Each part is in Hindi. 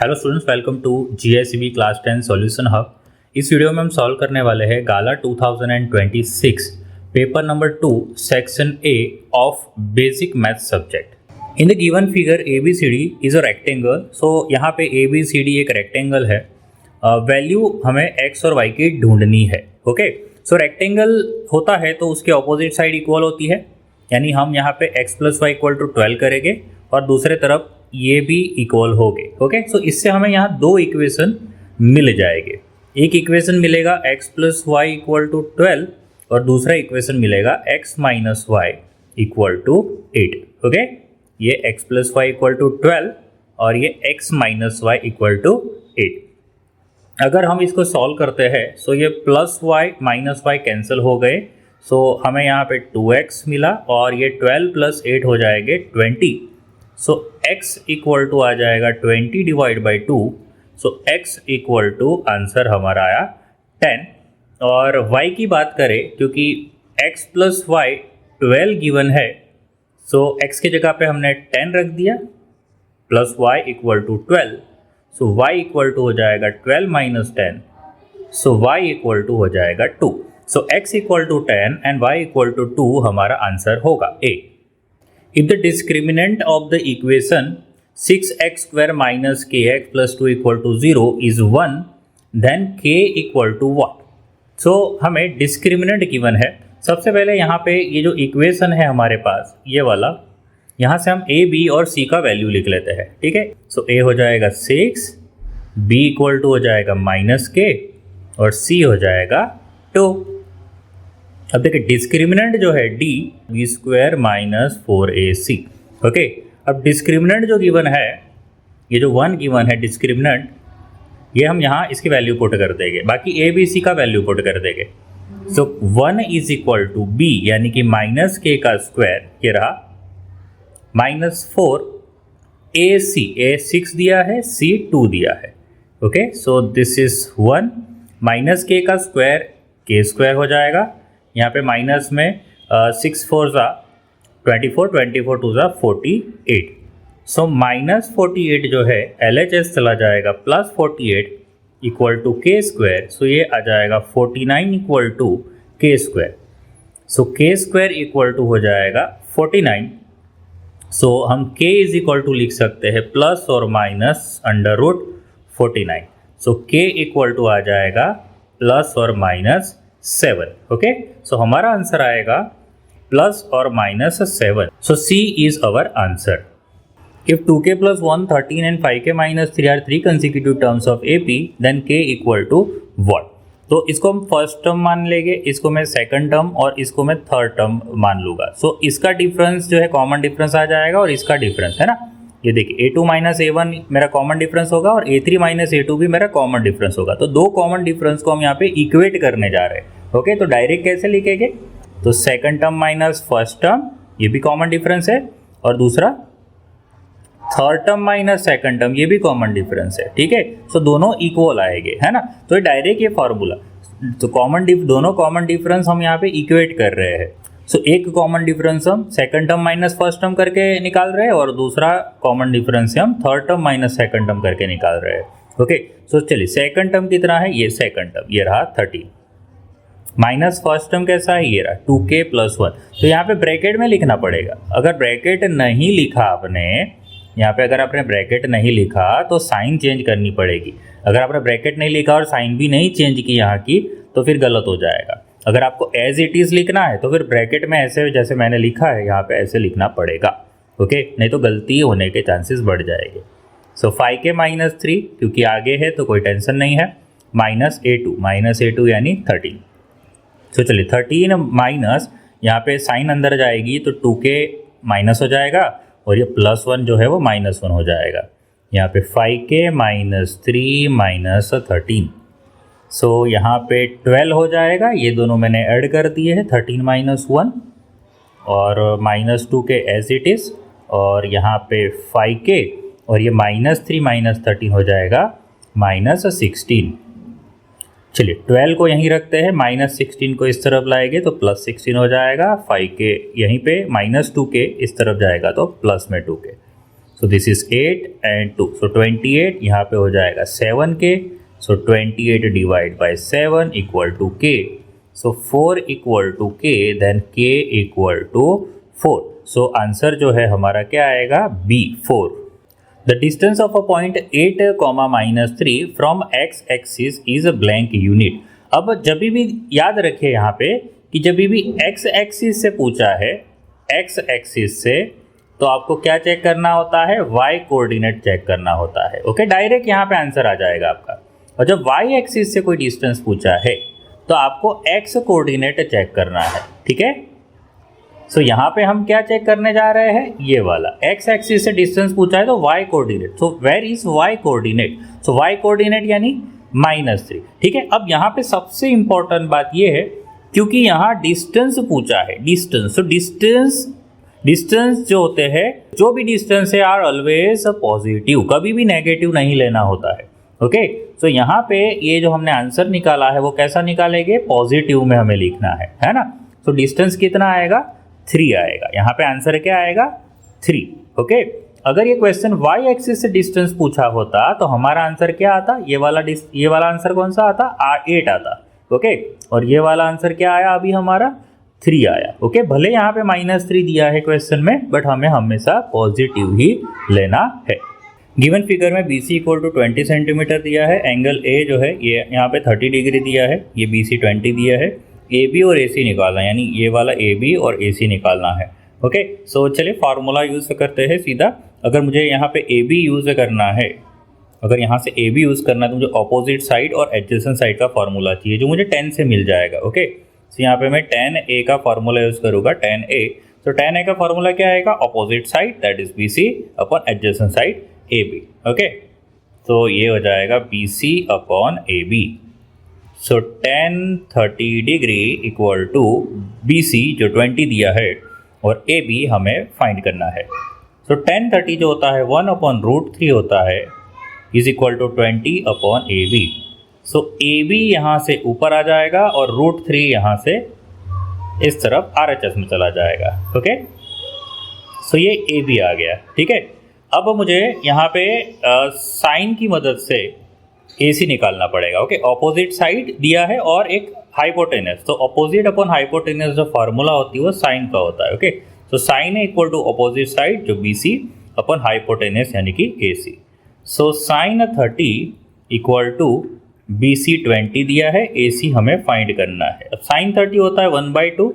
Hello students, welcome to GICB class 10 solution hub. इस वीडियो में हम सॉल्व करने वाले हैं Gala 2026 paper number 2 section A of basic math subject. In the given figure ABCD is a rectangle. So यहाँ पे ABCD एक रेक्टेंगल है। वैल्यू हमें x और y की ढूंढनी है। ओके, सो रेक्टेंगल होता है तो उसके ऑपोजिट साइड इक्वल होती है, यानी हम यहाँ पे x + y = 12 करेंगे और दूसरे तरफ ये भी इक्वल हो गए। ओके, सो इससे हमें यहाँ दो इक्वेशन मिल जाएंगे। एक इक्वेशन मिलेगा x + y = 12 और दूसरा इक्वेशन मिलेगा x - y = 8। ओके, ये x + y = 12 और ये x - y = 8। अगर हम इसको सॉल्व करते हैं सो ये +y - y कैंसिल हो गए। सो हमें यहाँ पे 2x मिला और ये 12 + 8 हो जाएंगे 20। सो x = आ जाएगा 20/2। सो x = आंसर हमारा आया 10। और y की बात करें, क्योंकि x + y 12 गिवन है, सो x की जगह पे हमने 10 रख दिया प्लस y = 12। सो y = हो जाएगा 12 - 10। सो y = हो जाएगा 2। सो x = 10 एंड y = 2 हमारा आंसर होगा A। If the discriminant of the equation 6x² - kx + 2 = 0 is 1, then k = what? So हमें डिस्क्रिमिनेंट गिवन है। सबसे पहले यहाँ पे ये जो इक्वेशन है हमारे पास ये वाला, यहाँ से हम a, b और c का वैल्यू लिख लेते हैं। ठीक है, सो a हो जाएगा 6, b = हो जाएगा -k और c हो जाएगा 2। अब देखिए डिस्क्रिमिनेंट जो है d b² - 4ac। ओके, अब डिस्क्रिमिनेंट जो गिवन है, ये जो 1 गिवन है डिस्क्रिमिनेंट, ये हम यहाँ इसकी वैल्यू पुट कर देंगे, बाकी a b c का वैल्यू पुट कर देंगे। सो 1 = b यानी कि -k का स्क्वायर, ये रहा, -4 ac, a 6 दिया है, c 2 दिया है। Okay, so this is 1 -k का स्क्वायर k² हो जाएगा। यहाँ पे माइनस में 6 4 24, 24 2 48। सो -48 जो है LHS चला जाएगा, +48 = k²। सो ये आ जाएगा 49 = k²। सो k² = हो जाएगा 49। सो हम k = लिख सकते हैं प्लस और माइनस √49। सो k = आ जाएगा प्लस और माइनस 7। ओके, सो हमारा आंसर आएगा प्लस और minus 7। So C is our answer. If 2k + 1 13 and 5k - 3 are 3 consecutive terms of AP, then k = what? तो इसको हम फर्स्ट टर्म मान लेंगे, इसको मैं सेकंड टर्म और इसको मैं थर्ड टर्म मान लूँगा। सो इसका डिफरेंस जो है कॉमन डिफरेंस आ जाएगा और इसका डिफरेंस है ना, ये देखिए A2 - A1 मेरा कॉमन डिफरेंस होगा और A3 - A2 भी मेरा कॉमन डिफरेंस होगा। तो दो कॉमन डिफरेंस को हम यहाँ पे इक्वेट करने जा रहे हैं। ओके, तो डायरेक्ट कैसे लिखेंगे, तो second term minus first term, ये भी कॉमन डिफरेंस है, और दूसरा third term minus second term, ये भी कॉमन डिफरेंस है। ठीक है, सो दोनों इक्वल आएंगे, है ना। तो ये डायरेक्ट ये फॉर्मूला, तो दोनों कॉमन डिफरेंस हम यहाँ पे इक्वेट कर रहे हैं। सो एक कॉमन डिफरेंस हम second term minus first term करके निकाल रहे हैं और दूसरा कॉमन डिफरेंस हम third term minus second term करके निकाल रहे हैं। ओके, सो चलिए सेकंड टर्म कितना है, ये सेकंड टर्म, ये रहा 13, माइनस फर्स्ट टर्म कैसा है, ये रहा 2k + 1। तो यहाँ पे ब्रैकेट में लिखना पड़ेगा। अगर ब्रैकेट नहीं लिखा आपने, यहाँ पे अगर आपने ब्रैकेट नहीं लिखा तो साइन चेंज करनी पड़ेगी। अगर आपने ब्रैकेट नहीं लिखा और साइन भी नहीं चेंज की यहाँ की, तो फिर गलत हो जाएगा। अगर आपको एज इट इज़ लिखना है तो फिर ब्रैकेट में ऐसे जैसे मैंने लिखा है यहाँ पे ऐसे लिखना पड़ेगा। ओके, नहीं तो गलती होने के चांसेस बढ़ जाएंगे। सो 5k - 3, क्योंकि आगे है तो कोई टेंशन नहीं है, -A2 यानी 13। तो चलिए 13 माइनस, यहाँ पे साइन अंदर जाएगी तो 2k माइनस हो जाएगा और ये +1 जो है वो -1 हो जाएगा। यहाँ पे 5k - 3 - 13। सो यहाँ पे 12 हो जाएगा, ये दोनों मैंने ऐड कर दिए हैं, 13 - 1 और -2k एज इट इज़, और यहाँ पे 5k और ये -3 - 13 हो जाएगा -16। चलिए 12 को यहीं रखते हैं, -16 को इस तरफ लाएंगे तो +16 हो जाएगा, 5k यहीं पे, -2k इस तरफ जाएगा तो प्लस में 2k। So this is 8 and 2, so 28 यहाँ पे हो जाएगा 7k, so 28 divide by 7 equal to k, so 4 equal to k, then k equal to 4। So answer जो है हमारा क्या आएगा, B 4। The distance of a point 8, -3 from x axis is a blank unit. अब जब भी याद रखिए यहाँ पे कि जब भी x एक्सिस से पूछा है, x एक्सिस से, तो आपको क्या चेक करना होता है, y कोऑर्डिनेट चेक करना होता है। ओके, डायरेक्ट यहाँ पे आंसर आ जाएगा आपका। और जब y एक्सिस से कोई डिस्टेंस पूछा है तो आपको x कोऑर्डिनेट चेक करना है, ठीक है। सो यहाँ पे हम क्या चेक करने जा रहे हैं, ये वाला x एक्सिस से डिस्टेंस पूछा है तो y coordinate. So where is y coordinate, so y coordinate यानी -3, ठीक है। अब यहाँ पे सबसे इंपॉर्टेंट बात ये है, क्योंकि यहाँ डिस्टेंस पूछा है, डिस्टेंस, तो डिस्टेंस जो होते हैं, जो भी डिस्टेंस है आर ऑलवेज पॉजिटिव, कभी भी नेगेटिव नहीं लेना होता है। ओके, तो यहाँ पे ये जो हमने आंसर निकाला है वो कैसा निकालेंगे, पॉजिटिव में हमें लिखना है ना। तो डिस्टेंस कितना आएगा, 3 आएगा। यहाँ पे आंसर क्या आएगा, 3। ओके, अगर ये क्वेश्चन y एक्सिस से डिस्टेंस पूछा होता तो हमारा आंसर क्या आता, ये वाला आंसर कौन सा आता, 8 आता। ओके, और ये वाला आंसर क्या आया अभी हमारा, 3 आया। ओके, भले यहाँ पे -3 दिया है क्वेश्चन में, बट हमें हमेशा पॉजिटिव ही लेना है। गिवन फिगर में BC इक्वल टू 20 सेंटीमीटर दिया है, एंगल A जो है ये यहाँ पे 30 डिग्री दिया है, ये BC 20 दिया है, AB और AC निकालना है, यानी ये वाला AB और AC निकालना है। ओके, सो चलिए फार्मूला यूज़ करते हैं सीधा। अगर मुझे यहाँ पे AB यूज़ करना है, अगर यहाँ से AB यूज़ करना है तो मुझे ऑपोजिट साइड और एडजेसेंट साइड का फार्मूला चाहिए, जो मुझे 10 से मिल जाएगा। ओके, तो यहाँ पे मैं tan A का फार्मूला यूज़ करूँगा, tan A। तो tan A का फार्मूला क्या आएगा, opposite side that is BC upon adjacent side AB। Okay, तो ये हो जाएगा BC upon AB। So tan 30 degree equal to BC जो 20 दिया है और AB हमें फाइंड करना है। सो tan 30 जो होता है 1/√3 होता है, is equal to 20 upon AB। So AB यहाँ से ऊपर आ जाएगा और √3 यहाँ से इस तरफ RHS में चला जाएगा। ओके, सो ये AB आ गया, ठीक है। अब मुझे यहाँ पे साइन की मदद से AC निकालना पड़ेगा। ओके, ऑपोजिट साइड दिया है और एक हाइपोटेनस, तो ऑपोजिट अपॉन हाइपोटेनस जो फार्मूला होती है वो साइन का होता है। ओके, तो साइन है इक्वल टू ऑपोजिट साइड जो BC अपॉन हाइपोटेनस यानी कि AC। So sine 30 equal to BC 20 दिया है, AC हमें फाइंड करना है। अब साइन 30 होता है 1/2,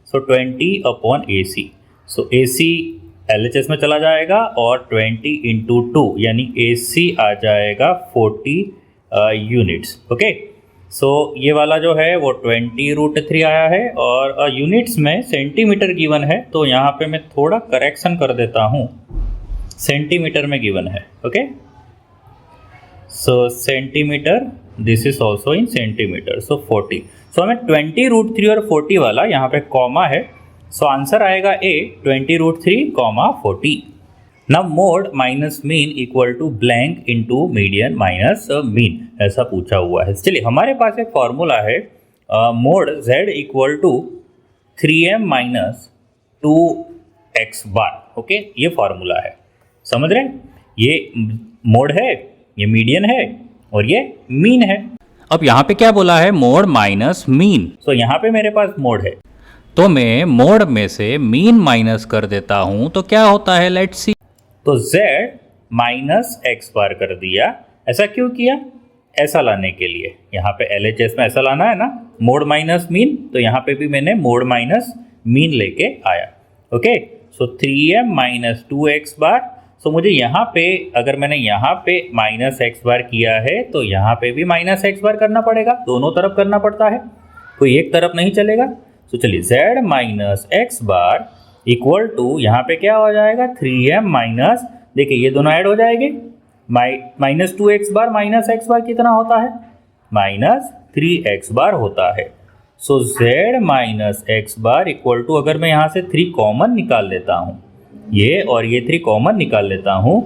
सो 20 अपॉन AC। सो AC LHS में चला जाएगा और 20 इंटू 2 यानी AC आ जाएगा 40 यूनिट्स। ओके, सो ये वाला जो है वो 20√3 आया है और यूनिट्स में सेंटीमीटर गिवन है, तो यहाँ पे मैं थोड़ा करेक्शन कर देता हूँ, सेंटीमीटर में गिवन है। Okay, so centimetre, this is also in centimetre, so 40। So हमें 20√3 और 40 वाला यहाँ पे कॉमा है, सो आंसर आएगा A 20√3, 40। Now mode minus mean equal to blank into median minus mean, ऐसा पूछा हुआ है। चलिए हमारे पास एक फॉर्मूला है, mod Z equal to 3m minus 2x bar. Okay, ये फॉर्मूला है, समझ रहे हैं, ये मोड है, ये मीडियन है और ये मीन है। अब यहाँ पे क्या बोला है, मोड माइनस मीन। सो यहाँ पे मेरे पास मोड है, तो मैं मोड में से मीन माइनस कर देता हूं, तो क्या होता है, लेट्स सी। तो z माइनस एक्स बार कर दिया। ऐसा क्यों किया, ऐसा लाने के लिए, यहाँ पे LHS में ऐसा लाना है ना, मोड माइनस मीन, तो यहाँ पे भी मैंने मोड माइनस मीन लेके आया। ओके, सो 3m माइनस 2x बार। सो मुझे यहाँ पे, अगर मैंने यहाँ पे माइनस एक्स बार किया है तो यहाँ पे भी माइनस एक्स बार करना पड़ेगा, दोनों तरफ करना पड़ता है, कोई एक तरफ नहीं चलेगा। तो चलिए z minus x bar equal to यहाँ पे क्या हो जाएगा, 3m माइनस, देखिए ये दोनों ऐड हो जाएंगे, minus 2x bar minus x bar कितना होता है, माइनस 3x बार होता है। So z minus x bar equal to, अगर मैं यहाँ से 3 कॉमन निकाल लेता हूँ, ये और ये 3 कॉमन निकाल लेता हूँ,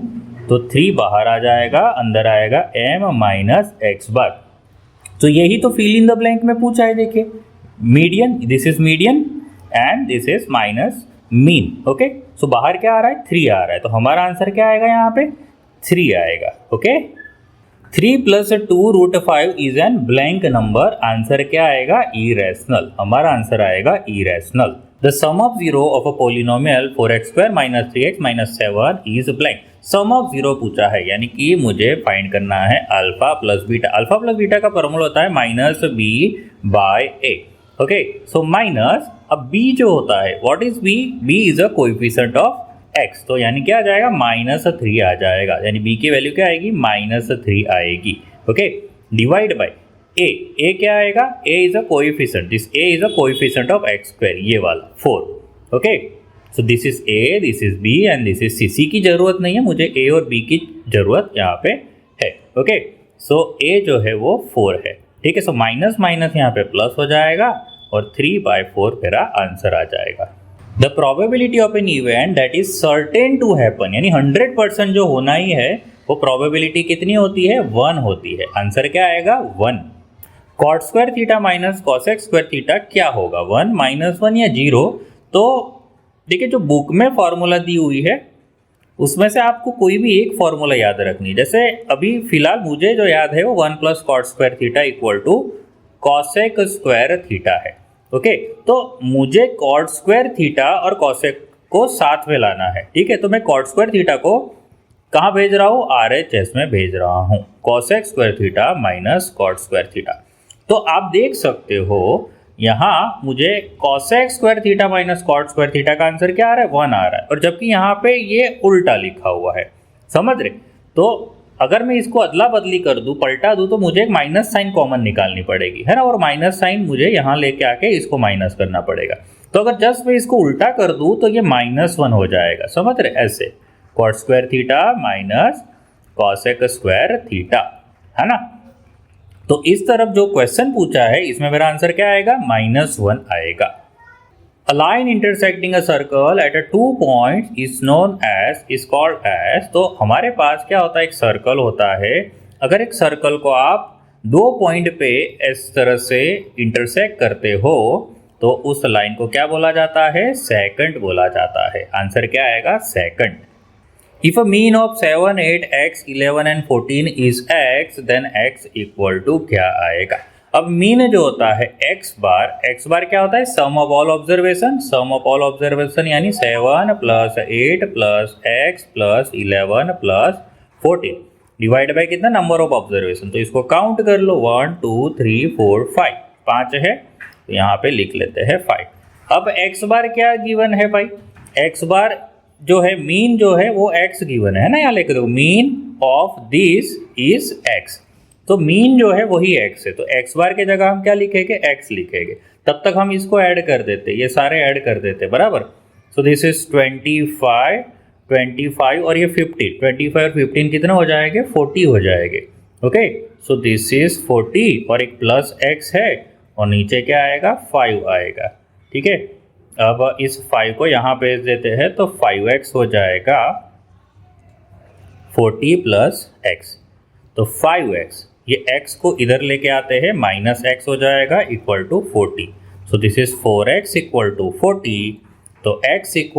तो 3 बाहर आ जाएगा, अंदर आएगा m माइनस एक्स बार। तो यही तो फिल इन द ब्लैंक में पूछा है, देखिए median, this is median and this is minus mean. Okay, so बाहर क्या आ रहा है, 3 आ रहा है, तो हमारा आंसर क्या आएगा यहाँ पे, 3 आएगा। Okay, 3 + 2√5 is an blank number, answer क्या आएगा, इरेशनल, हमारा आंसर आएगा irrational. The sum of zero of a polynomial 4x² - 3x - 7 is blank. Sum of zero पूछा है, यानी कि मुझे फाइंड करना है alpha plus beta. Alpha plus beta का फॉर्मूला होता है -b/a। ओके, सो माइनस, अब b जो होता है, what is b? b is a coefficient of x, तो यानी क्या आ जाएगा, -3 आ जाएगा, यानी b की वैल्यू क्या आएगी, -3 आएगी। ओके, डिवाइड बाय a क्या आएगा, a is a coefficient, this a is a coefficient of x², ये वाला 4। Okay, so this is a, this is b and this is c। c की जरूरत नहीं है, मुझे a और b की जरूरत यहाँ पे है। ओके, सो a जो है वो 4 है, ठीक है। सो माइनस माइनस यहाँ पे प्लस हो जाएगा और 3/4 मेरा आंसर आ जाएगा। The probability of an event that is certain to happen, यानी 100% जो होना ही है, वो प्रोबेबिलिटी कितनी होती है, 1 होती है, आंसर क्या आएगा, 1। cot² theta minus cosec² theta क्या होगा, 1 -1 या 0? तो देखिए, जो बुक में फॉर्मूला दी हुई है उसमें से आपको कोई भी एक फॉर्मूला याद रखनी है। जैसे अभी फिलहाल मुझे जो याद है वो 1 + cot² थीटा = cosec² थीटा है। ओके, तो मुझे cot² थीटा और cosec को साथ में लाना है, ठीक है। तो मैं cot² थीटा को कहाँ भेज रहा हूँ, RHS में भेज रहा हूँ, cosec² theta minus cot² theta. तो आप देख सकते हो यहाँ मुझे cosec² theta minus cot² theta का आंसर क्या आ रहा है, 1 आ रहा है, और जबकि यहाँ पे ये उल्टा लिखा हुआ है, समझ रहे। तो अगर मैं इसको अदला बदली कर दूं, पलटा दूं, तो मुझे एक माइनस साइन कॉमन निकालनी पड़ेगी, है ना, और माइनस साइन मुझे यहाँ लेके आके इसको माइनस करना पड़ेगा। तो अगर जस्ट मैं इसको उल्टा कर दूं तो ये -1 हो जाएगा, समझ रहे, ऐसे cot² theta minus cosec² theta, है ना। तो इस तरफ जो क्वेश्चन पूछा है इसमें मेरा आंसर क्या आएगा, -1 आएगा। A line intersecting a circle at a 2 points is known as, is called as, तो हमारे पास क्या होता है, एक सर्कल होता है। अगर एक सर्कल को आप 2 पॉइंट पे इस तरह से इंटरसेक्ट करते हो तो उस लाइन को क्या बोला जाता है, सेकंड बोला जाता है, आंसर क्या आएगा, second. If a mean of 7, 8, x, 11 and 14 is x, then x equal to क्या आएगा। अब मीन जो होता है x बार क्या होता है, sum of all observation, sum of all observation यानी 7 + 8 + x + 11 + 14 डिवाइड बाय कितना, नंबर ऑफ ऑब्जर्वेशन। तो इसको काउंट कर लो, 1 2 3 4 5, 5 है, तो यहाँ पे लिख लेते हैं 5। अब x बार क्या गिवन है भाई, x बार जो है मीन जो है वो x गिवन है ना, यहाँ लेकर दो, mean of this is x, तो मीन जो है वही x है, तो x बार के जगह हम क्या लिखेंगे, x लिखेंगे। तब तक हम इसको ऐड कर देते, ये सारे ऐड कर देते बराबर। सो दिस इज 25 और ये 15, 25 और 15 कितना हो जाएंगे, 40 हो जाएंगे। ओके, सो दिस इज 40 और एक प्लस x है और नीचे क्या आएगा, 5 आएगा, ठीक है। अब इस 5 को यहाँ भेज देते हैं तो 5x हो जाएगा 40 + x, तो 5x, ये x को इधर लेके आते हैं, -x हो जाएगा = 40। सो दिस इज 4x = 40, तो x =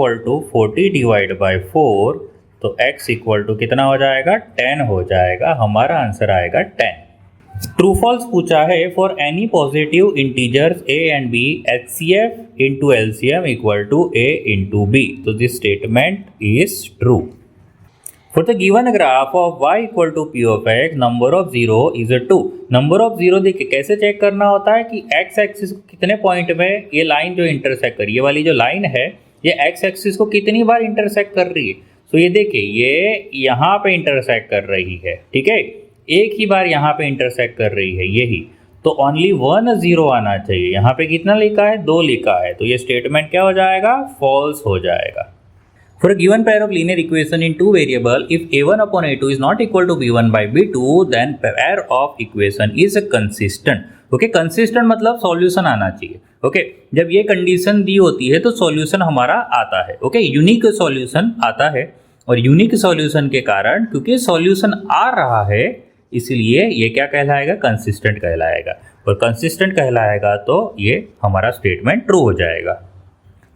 40 डिवाइड बाय 4, तो x = कितना हो जाएगा, 10 हो जाएगा, हमारा आंसर आएगा 10। ट्रू फॉल्स पूछा है, for any positive integers a and b HCF × LCM = a × b, तो this statement is true. For the given graph of y = p of x, number of zero is 2। Number of zero देखिए कैसे चेक करना होता है कि x एक्सिस कितने पॉइंट में ये लाइन जो इंटरसेक्ट कर रही है, ये वाली जो लाइन है ये x एक्सिस को कितनी बार इंटरसेक्ट कर रही है। तो ये देखिए ये यहाँ पे इंटरसेक्ट कर रही है, ठीक है, एक ही बार यहाँ पे इंटरसेक्ट कर रही है यही, तो ओनली 1 0 आना चाहिए। यहाँ पे कितना लिखा है, 2 लिखा है, तो ये स्टेटमेंट क्या हो जाएगा, फॉल्स हो जाएगा। For a given pair of linear equation in 2 variable, if a1/a2 is not equal to b1/b2, then pair of equation is consistent. Okay, consistent मतलब सॉल्यूशन आना चाहिए। ओके, जब ये कंडीशन दी होती है तो सॉल्यूशन हमारा आता है। ओके, यूनिक सॉल्यूशन आता है, और यूनिक सॉल्यूशन के कारण क्योंकि सॉल्यूशन आ रहा है इसलिए ये क्या कहलाएगा, कंसिस्टेंट कहलाएगा, और कंसिस्टेंट कहलाएगा तो ये हमारा स्टेटमेंट ट्रू हो जाएगा।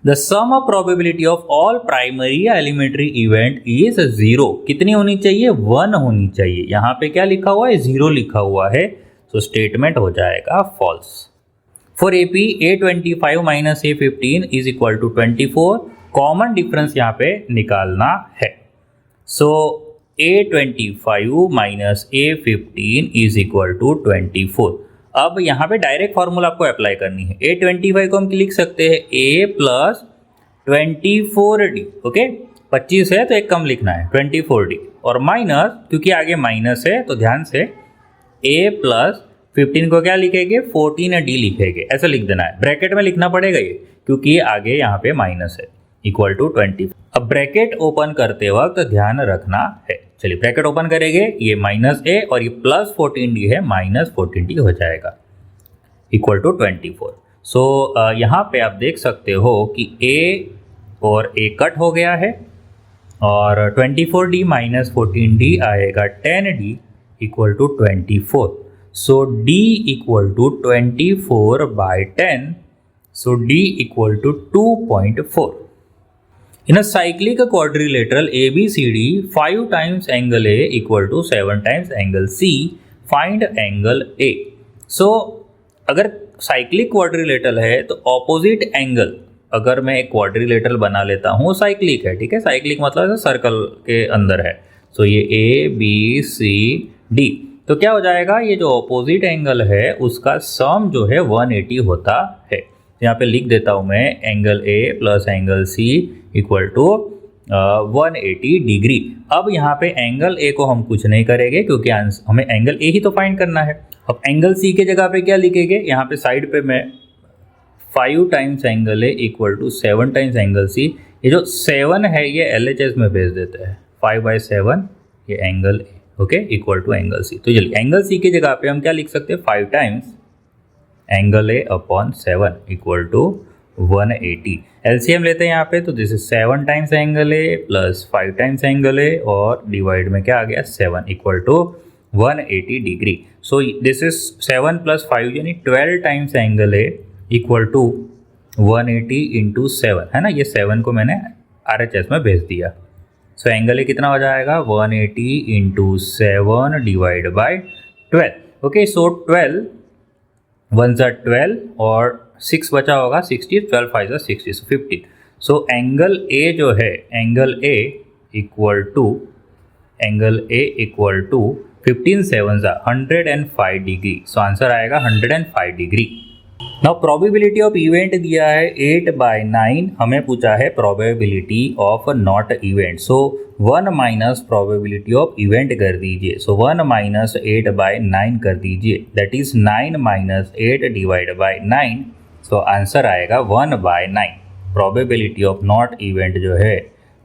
The sum of probability of all primary या एलिमेंट्री इवेंट इज 0। कितनी होनी चाहिए? 1 होनी चाहिए। यहाँ पे क्या लिखा हुआ है? 0 लिखा हुआ है, तो स्टेटमेंट हो जाएगा false. For AP A25 minus A15 is equal to 24। Common difference यहाँ पे निकालना है। So A25 minus A15 is equal to 24। अब यहाँ पे डायरेक्ट फॉर्मूला आपको अप्लाई करनी है। A25 को हम लिख सकते हैं A प्लस 24D। ओके, 25 है तो एक कम लिखना है 24D, और माइनस, क्योंकि आगे माइनस है तो ध्यान से A प्लस 15 को क्या लिखेंगे? 14D लिखेंगे, ऐसा लिख देना है। ब्रैकेट में लिखना पड़ेगा ये, क्योंकि आगे यहाँ पे माइनस है, इक्वल टू 20। अब ब्रैकेट ओपन करते वक्त ध्यान रखना है। चलिए ब्रैकेट ओपन करेंगे, ये माइनस A और ये प्लस 14D है, माइनस 14D हो जाएगा, इक्वल टू 24। सो यहाँ पे आप देख सकते हो कि A और A कट हो गया है, और 24D माइनस 14D आएगा 10D equal to 24। So D equal to 24 by 10, so D equal to 2.4। In a cyclic quadrilateral ABCD, 5 times angle A equal to 7 times angle C. Find angle A. So, अगर साइक्लिक क्वाड्रिलेटरल है तो ऑपोजिट एंगल, अगर मैं एक क्वाड्रिलेटरल बना लेता हूँ, साइक्लिक है, ठीक है, साइक्लिक मतलब सर्कल के अंदर है। सो ये ABCD, तो क्या हो जाएगा? ये जो ऑपोजिट एंगल है उसका सम जो है 180 होता है। यहाँ पे लिख देता हूँ मैं, angle A plus angle C equal to 180 degree. अब यहाँ पे एंगल A को हम कुछ नहीं करेंगे, क्योंकि हमें एंगल A ही तो फाइंड करना है। अब एंगल C के जगह पे क्या लिखेंगे? यहाँ पे साइड पे मैं 5 times angle A equal to 7 times angle C। ये जो 7 है ये LHS में भेज देते हैं, 5/7 ये angle A, okay, equal to angle C। तो चलिए एंगल C की जगह पे हम क्या लिख सकते हैं? 5 times angle A upon 7 equal to 180। LCM लेते हैं यहाँ पे, तो this is 7 times angle A प्लस 5 टाइम्स एंगल A, और डिवाइड में क्या आ गया? 7 equal to 180 degree. So this is 7 plus 5 यानी 12 times angle A equal to 180 into 7, है ना। ये 7 को मैंने RHS में भेज दिया। सो एंगल A कितना हो जाएगा? 180 इंटू 7 डिवाइड बाई 12। ओके, सो 12 1 सा 12 और 6 बचा होगा 60, 12 5 सा 60, सो 15। सो एंगल A जो है, एंगल A इक्वल टू 15 7 सा 105 डिग्री। सो आंसर आएगा 105 degree. Now probability of event दिया है 8/9, हमें पूछा है probability of not event. So 1 minus probability of event कर दीजिए। सो 1 माइनस 8/9 कर दीजिए, that is 9 minus 8 divide by 9। So answer आएगा 1/9। प्रोबेबिलिटी ऑफ नॉट इवेंट जो है,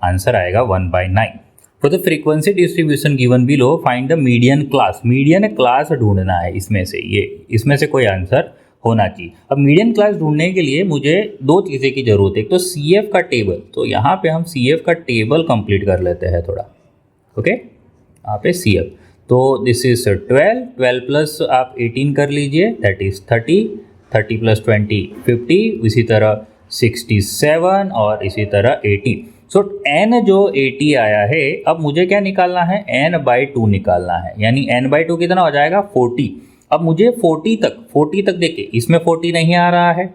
आंसर आएगा 1/9। For the frequency distribution given below, find the median class. Median class ढूंढना है इसमें से, इसमें से कोई आंसर होना चाहिए। अब मीडियन क्लास ढूंढने के लिए मुझे 2 चीज़ें की जरूरत है। एक तो CF का टेबल, तो यहाँ पे हम CF का टेबल कंप्लीट कर लेते हैं थोड़ा। ओके, यहाँ पे CF, तो दिस इज 12 प्लस आप 18 कर लीजिए, दैट इज 30 प्लस 20 50, इसी तरह 67 और इसी तरह 80। सो n जो 80 आया है, अब मुझे क्या निकालना है? n/2 निकालना है, यानी n/2 कितना हो जाएगा? 40। अब मुझे 40 तक देखिए, इसमें 40 नहीं आ रहा है,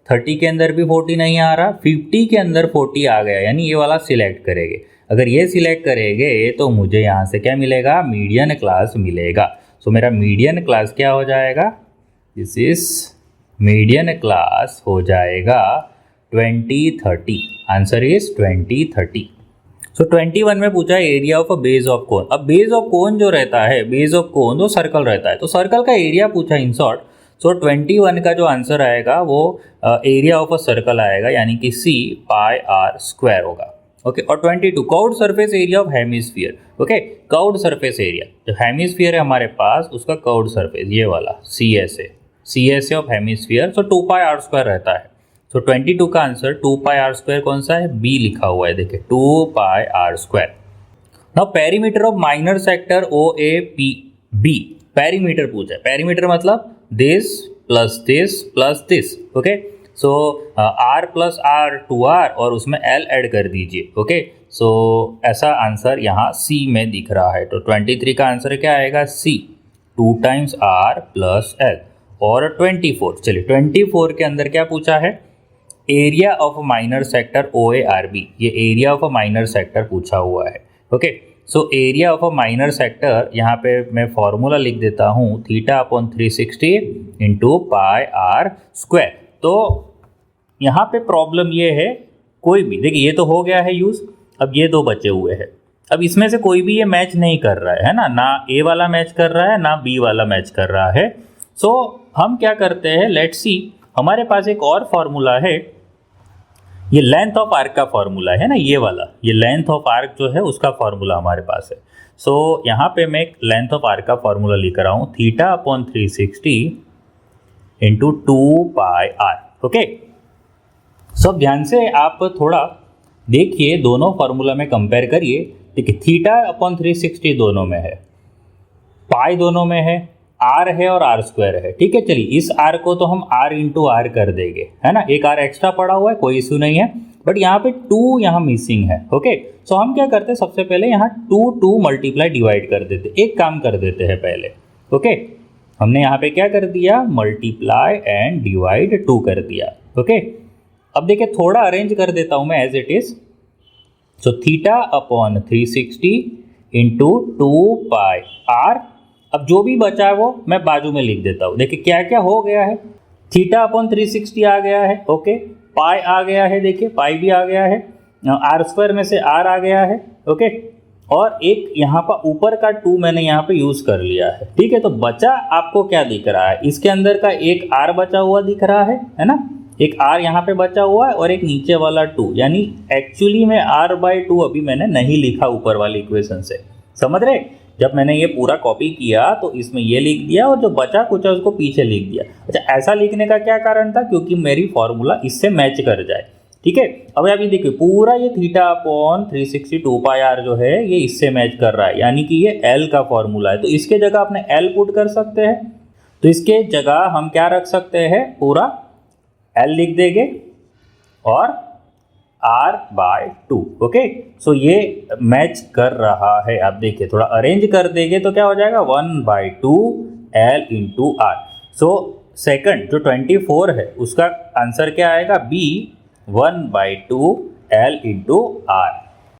30 के अंदर भी 40 नहीं आ रहा, 50 के अंदर 40 आ गया, यानी ये वाला सिलेक्ट करेंगे। अगर ये सिलेक्ट करेंगे तो मुझे यहाँ से क्या मिलेगा? मीडियन क्लास मिलेगा। सो मेरा मीडियन क्लास क्या हो जाएगा? दिस इज मीडियन क्लास हो जाएगा 2030। Answer is 2030। सो 21 में पूछा है area of a base of cone. अब बेस ऑफ कोन जो रहता है, बेस ऑफ कोन तो सर्कल रहता है, तो सर्कल का एरिया पूछा इन शॉर्ट। सो 21 का जो आंसर आएगा वो एरिया ऑफ अ सर्कल आएगा, यानी कि C πr² होगा। ओके, और 22 curved surface area of hemisphere. Okay, curved surface area, जो हेमिस्फीयर है हमारे पास उसका कर्व्ड सरफेस ये वाला CS of hemisphere, so 2πr² रहता है। सो 22 का आंसर 2πr² कौन सा है? B लिखा हुआ है, देखिए 2πr²। Now perimeter of minor sector OAPB, perimeter पूछा है। पेरीमीटर मतलब this plus this plus this. Okay, so r plus r 2r और उसमें l ऐड कर दीजिए। ओके, सो ऐसा आंसर यहाँ C में दिख रहा है। तो 23 का आंसर क्या आएगा? C, 2 times r plus l। और 24, चलिए 24 के अंदर क्या पूछा है? Area of minor sector OARB, ये एरिया ऑफ माइनर सेक्टर पूछा हुआ है। Okay, so area of minor sector यहाँ पे मैं फॉर्मूला लिख देता हूँ, θ/360 इंटू पाई आर स्क्वायर। तो यहाँ पे प्रॉब्लम ये है, कोई भी देखिए ये तो हो गया है यूज़, अब ये दो बचे हुए हैं। अब इसमें से कोई भी ये मैच नहीं कर रहा है ना, ना A वाला मैच कर रहा है ना B वाला मैच कर रहा है। सो हम क्या करते हैं, लेट्स सी, हमारे पास एक और फॉर्मूला है, ये लेंथ ऑफ आर्क का फॉर्मूला है ना, ये वाला, ये लेंथ ऑफ आर्क जो है उसका फॉर्मूला हमारे पास है। सो यहाँ पे मैं एक लेंथ ऑफ आर्क का फॉर्मूला लिख रहा हूँ, θ/360 इंटू 2 पाई आर। ओके, सब ध्यान से आप थोड़ा देखिए, दोनों फार्मूला में कंपेयर करिए। देखिए θ/360 दोनों में है, पाई दोनों में है, r है और r स्क्वायर है। ठीक है, चलिए इस r को तो हम r इंटू आर कर देंगे, है ना, एक r एक्स्ट्रा पड़ा हुआ है, कोई इशू नहीं है, बट यहाँ पे 2 यहाँ मिसिंग है। ओके, सो हम क्या करते हैं, सबसे पहले यहाँ 2 मल्टीप्लाई डिवाइड कर देते, एक काम कर देते हैं पहले। ओके, हमने यहाँ पे क्या कर दिया, मल्टीप्लाई एंड डिवाइड 2 कर दिया। ओके, अब देखिए थोड़ा अरेंज कर देता हूँ मैं as it is. So θ/360 into 2 pi r. अब जो भी बचा है वो मैं बाजू में लिख देता हूँ। देखिए क्या क्या हो गया है, θ/360 आ गया है, ओके, पाई आ गया है, देखिए पाई भी आ गया है, आर स्क्वायर में से आर आ गया है। ओके, और एक यहाँ पर ऊपर का 2 मैंने यहाँ पे यूज कर लिया है। ठीक है, तो बचा आपको क्या दिख रहा है, इसके अंदर का एक आर बचा हुआ दिख रहा है ना, एक r यहाँ पे बचा हुआ है और एक नीचे वाला 2, यानी एक्चुअली में r/2 अभी मैंने नहीं लिखा ऊपर वाली इक्वेशन से, समझ रहे? जब मैंने ये पूरा कॉपी किया तो इसमें ये लिख दिया और जो बचा कुछ है उसको पीछे लिख दिया। अच्छा, ऐसा लिखने का क्या कारण था, क्योंकि मेरी फॉर्मूला इससे मैच कर जाए। ठीक है, अब अभी देखिए पूरा ये θ/360 2 पाई r जो है ये इससे मैच कर रहा है, यानी कि ये l का फॉर्मूला है, तो इसके जगह अपने l पुट कर सकते हैं। तो इसके जगह हम क्या रख सकते हैं, पूरा L लिख देंगे और r/2। ओके, सो ये मैच कर रहा है। आप देखिए थोड़ा अरेंज कर देंगे तो क्या हो जाएगा, 1/2 L into r. So second जो 24 है उसका आंसर क्या आएगा, B, 1/2 L इंटू आर।